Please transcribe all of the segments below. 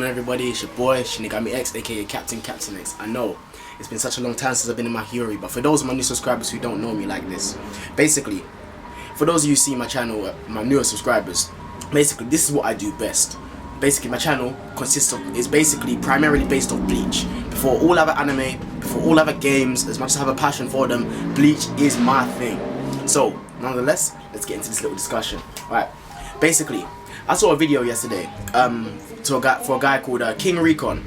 on everybody, it's your boy Shinigami X, aka Captain X. I know it's been such a long time since I've been in my Hyuri, but for those of my new subscribers who don't know me like this, basically, for those of you who see my channel, my newer subscribers, basically this is what I do best. Basically my channel is basically primarily based on Bleach. Before all other anime, before all other games, as much as I have a passion for them, Bleach is my thing. So nonetheless, let's get into this little discussion. Alright, basically I saw a video yesterday for a guy called King Recon,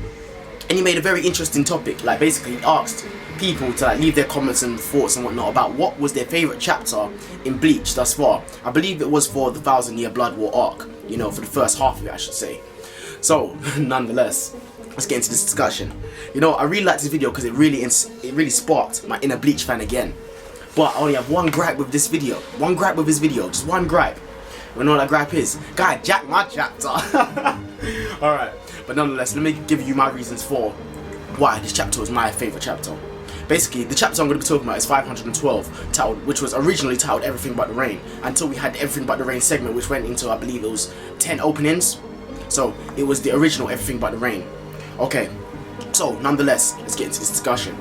and he made a very interesting topic. Like basically he asked people to leave their comments and thoughts and whatnot about what was their favourite chapter in Bleach thus far. I believe it was for the 1000-year Blood War arc, you know, for the first half of it I should say. So nonetheless, let's get into this discussion. You know, I really liked this video because it really sparked my inner Bleach fan again. But I only have one gripe with this video. One gripe with this video, just one gripe. You know what that gripe is? God, jack my chapter. Alright, but nonetheless, let me give you my reasons for why this chapter was my favourite chapter. Basically, the chapter I'm going to be talking about is 512, which was originally titled Everything But the Rain, until we had the Everything But the Rain segment, which went into, I believe it was 10 openings. So, it was the original Everything But the Rain. Okay, so nonetheless, let's get into this discussion.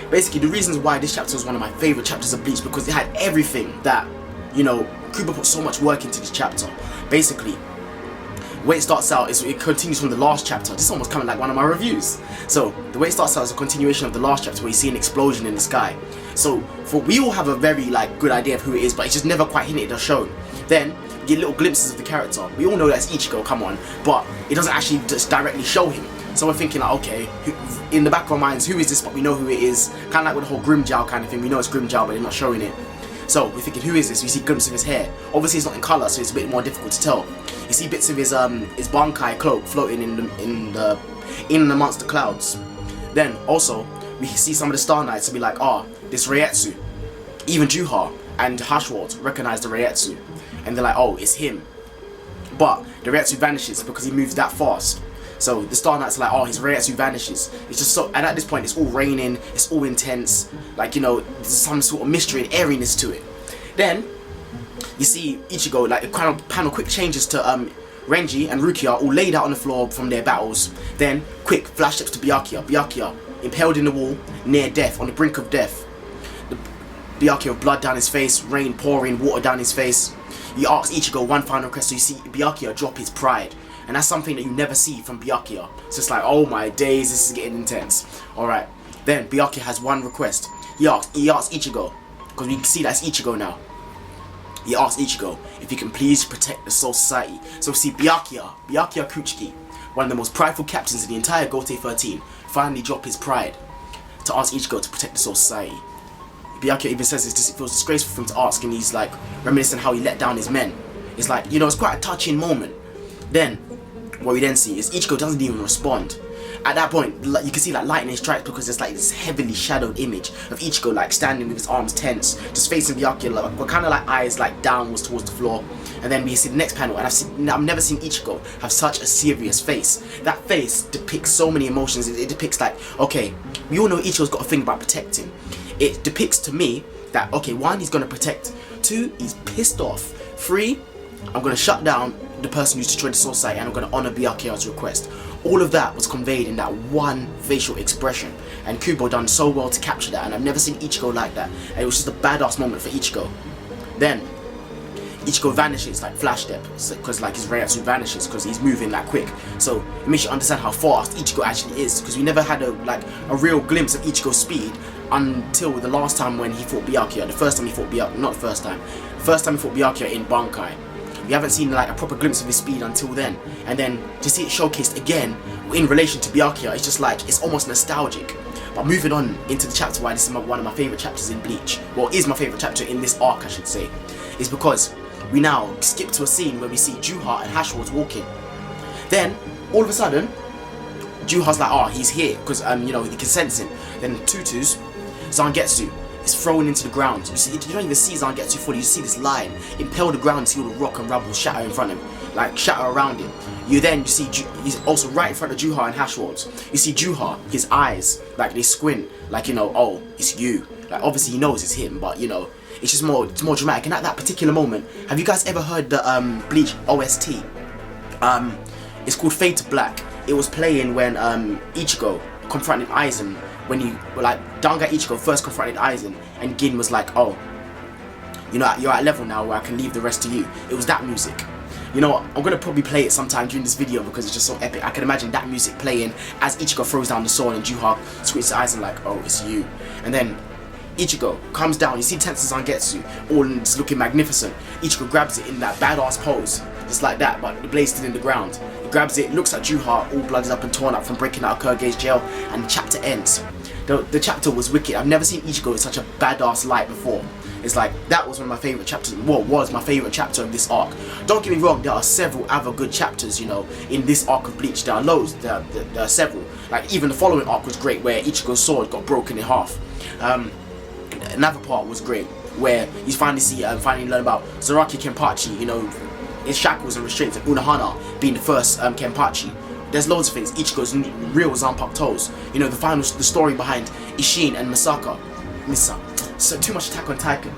Basically, the reasons why this chapter was one of my favourite chapters of Bleach, because it had everything that, you know, Kubo put so much work into this chapter. Basically, the way it starts out is it continues from the last chapter. This is almost coming like one of my reviews. So the way it starts out is a continuation of the last chapter where you see an explosion in the sky. So we all have a very good idea of who it is, but it's just never quite hinted or shown. Then you get little glimpses of the character. We all know that's Ichigo, come on, but it doesn't actually just directly show him. So we're thinking like, okay, in the back of our minds, who is this? But we know who it is. Kind of like with the whole Grimmjow kind of thing. We know it's Grimmjow, but they're not showing it. So we're thinking, who is this? We see glimpses of his hair. Obviously, it's not in color, so it's a bit more difficult to tell. You see bits of his Bankai cloak floating in amongst the clouds. Then also we see some of the Star Knights and be like, this Reiatsu. Even Juha and Hashwald recognize the Reiatsu, and they're like, oh, it's him. But the Reiatsu vanishes because he moves that fast. So the Star Knights are like, oh, his Reiatsu vanishes. It's just so, and at this point it's all raining, it's all intense, like, you know, there's some sort of mystery and airiness to it. Then you see Ichigo, like, kind of panel quick changes to Renji and Rukia all laid out on the floor from their battles. Then quick flash steps to Byakuya impaled in the wall, near death, on the brink of death. Byakuya with blood down his face, rain pouring, water down his face. He asks Ichigo one final request, so you see Byakuya drop his pride. And that's something that you never see from Byakuya. So it's like, oh my days, this is getting intense. Alright, then Byakuya has one request. He asks Ichigo, because we can see that's Ichigo now. He asks Ichigo if he can please protect the Soul Society. So we see Byakuya Kuchiki, one of the most prideful captains in the entire Gote 13, finally drop his pride to ask Ichigo to protect the Soul Society. Byakuya even says it feels disgraceful for him to ask, and he's like reminiscing how he let down his men. It's like, you know, it's quite a touching moment. Then what we then see is Ichigo doesn't even respond. At that point, you can see like lightning strikes because there's like this heavily shadowed image of Ichigo like standing with his arms tense, just facing Byakuya, like, with kind of like eyes like downwards towards the floor. And then we see the next panel, and I've never seen Ichigo have such a serious face. That face depicts so many emotions. It depicts like, okay, we all know Ichigo's got a thing about protecting. It depicts to me that, okay, one, he's gonna protect. Two, he's pissed off. Three, I'm gonna shut down the person who's destroyed the Soul Society, and I'm going to honour Byakuya's request. All of that was conveyed in that one facial expression, and Kubo done so well to capture that, and I've never seen Ichigo like that, and it was just a badass moment for Ichigo. Then Ichigo vanishes like flash step, because like his Reiatsu vanishes because he's moving that quick. So it makes you understand how fast Ichigo actually is, because we never had a real glimpse of Ichigo's speed until the last time when he fought Byakuya. The first time he fought Byakuya, not the first time he fought Byakuya in Bankai. We haven't seen like a proper glimpse of his speed until then, and then to see it showcased again in relation to Byakuya, it's just like, it's almost nostalgic. But moving on into the chapter why this is one of my favourite chapters in Bleach, well, is my favourite chapter in this arc I should say, is because we now skip to a scene where we see Juha and Hashwald walking. Then all of a sudden Juha's like, oh, he's here, because you know, he can sense him. Then Tutu's Zangetsu is thrown into the ground. You don't even see Zangetsu fully. You see this line impale the ground. You see all the rock and rubble shatter in front of him, like shatter around him. You see he's also right in front of Juha and Hashwald. You see Juha, his eyes, like they squint, like, you know, oh, it's you. Like obviously he knows it's him, but you know, it's more dramatic. And at that particular moment, have you guys ever heard the Bleach OST? It's called Fade to Black. It was playing when Ichigo confronted Aizen, when you like Danga Ichigo first confronted Aizen, and Gin was like, oh, you know, you're at a level now where I can leave the rest to you. It was that music. You know what, I'm gonna probably play it sometime during this video because it's just so epic. I can imagine that music playing as Ichigo throws down the sword and Juha squints his eyes and like, oh, it's you. And then Ichigo comes down, you see Tensei Zangetsu, all just looking magnificent. Ichigo grabs it in that badass pose, just like that, but the blade's still in the ground. He grabs it, looks at Juha, all blooded up and torn up from breaking out of Kurge's jail, and the chapter ends. The chapter was wicked. I've never seen Ichigo in such a badass light before. It's like, that was one of my favourite chapters, what was my favourite chapter of this arc. Don't get me wrong, there are several other good chapters, you know, in this arc of Bleach. There are loads, there are several. Like, even the following arc was great, where Ichigo's sword got broken in half. Another part was great, where you finally learn about Zaraki Kenpachi, you know, his shackles and restraints, and Unohana being the first Kenpachi. There's loads of things. Ichigo's real Zanpakuto toes. You know, the story behind Ishin and Misa. So too much Attack on Titan.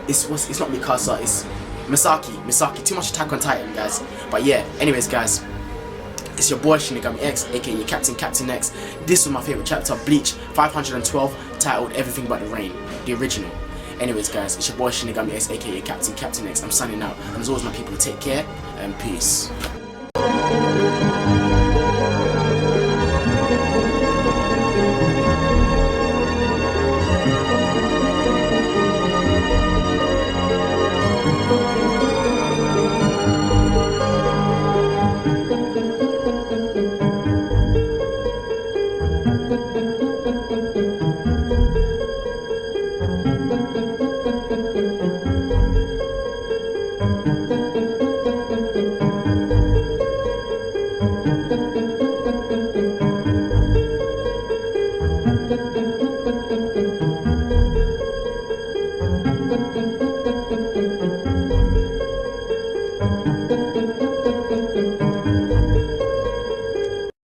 It's not Mikasa, it's Misaki. Too much Attack on Titan, guys. But yeah, anyways, guys, it's your boy Shinigami X, aka Captain X. This was my favorite chapter of Bleach 512, titled Everything But the Rain, the original. Anyways, guys, it's your boy Shinigami X, aka Captain X. I'm signing out, and as always, my people, take care and peace.